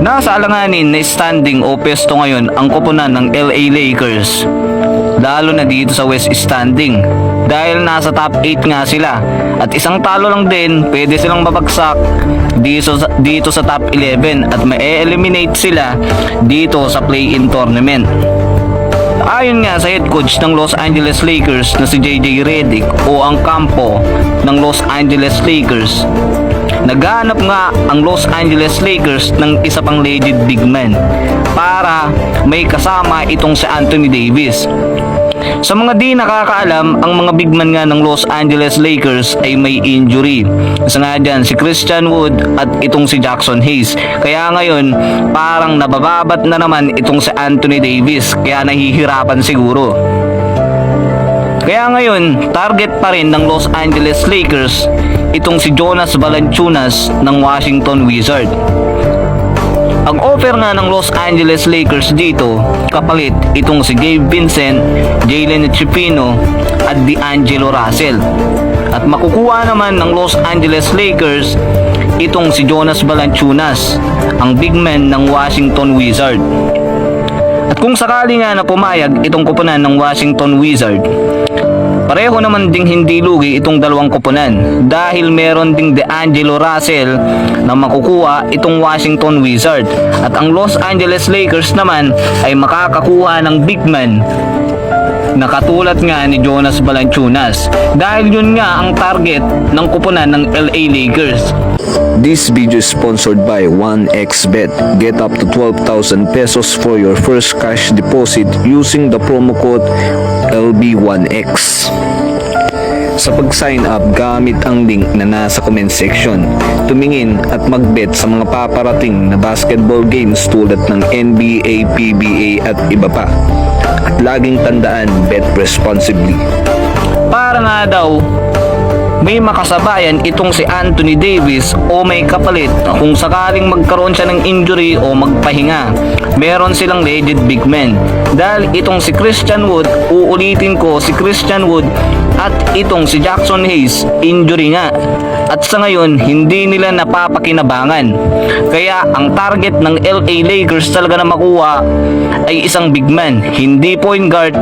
Nasa alanganin na standing o pesto ngayon ang koponan ng LA Lakers, lalo na dito sa West standing, dahil nasa top 8 nga sila at isang talo lang din pwede silang mabagsak dito sa top 11 at ma-eliminate sila dito sa play-in tournament. Ayon nga sa head coach ng Los Angeles Lakers na si JJ Redick o ang kampo ng Los Angeles Lakers, naghahanap nga ang Los Angeles Lakers ng isa pang legit big man para may kasama itong si Anthony Davis. Sa mga di nakakaalam, ang mga big man nga ng Los Angeles Lakers ay may injury. Isa nga dyan si Christian Wood at itong si Jackson Hayes. Kaya ngayon parang nabababat na naman itong si Anthony Davis, kaya nahihirapan siguro. Kaya ngayon target pa rin ng Los Angeles Lakers itong si Jonas Valanciunas ng Washington Wizards. Ang offer nga ng Los Angeles Lakers dito, kapalit itong si Gabe Vincent, Jalen Chipino at D'Angelo Russell. At makukuha naman ng Los Angeles Lakers itong si Jonas Valanciunas, ang big man ng Washington Wizards. At kung sakali nga na pumayag itong koponan ng Washington Wizards, pareho naman ding hindi lugi itong dalawang koponan dahil meron ding D'Angelo Russell na makukuha itong Washington Wizards at ang Los Angeles Lakers naman ay makakakuha ng big man na katulad nga ni Jonas Valanciunas dahil yun nga ang target ng koponan ng LA Lakers. This video is sponsored by 1xBet. Get up to 12,000 pesos for your first cash deposit using the promo code LB1X. Sa pag-sign up, gamit ang link na nasa comment section. Tumingin at mag-bet sa mga paparating na basketball games tulad ng NBA, PBA at iba pa. At laging tandaan, bet responsibly. Para nga daw may makasabayan itong si Anthony Davis o may kapalit kung sakaling magkaroon siya ng injury o magpahinga, meron silang legit big men. Dahil itong si Christian Wood, uulitin ko, si Christian Wood at itong si Jackson Hayes, injury nga. At sa ngayon, hindi nila napapakinabangan. Kaya ang target ng LA Lakers talaga na makuha ay isang big man. Hindi point guard,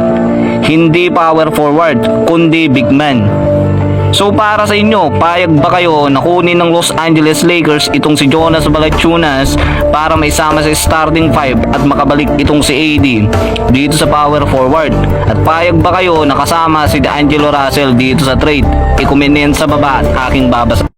hindi power forward, kundi big man. So para sa inyo, payag ba kayo na kunin ng Los Angeles Lakers itong si Jonas Valanciunas para may sama sa starting 5 at makabalik itong si AD dito sa power forward? At payag ba kayo na kasama si D'Angelo Russell dito sa trade? I-comment sa baba at aking babasa.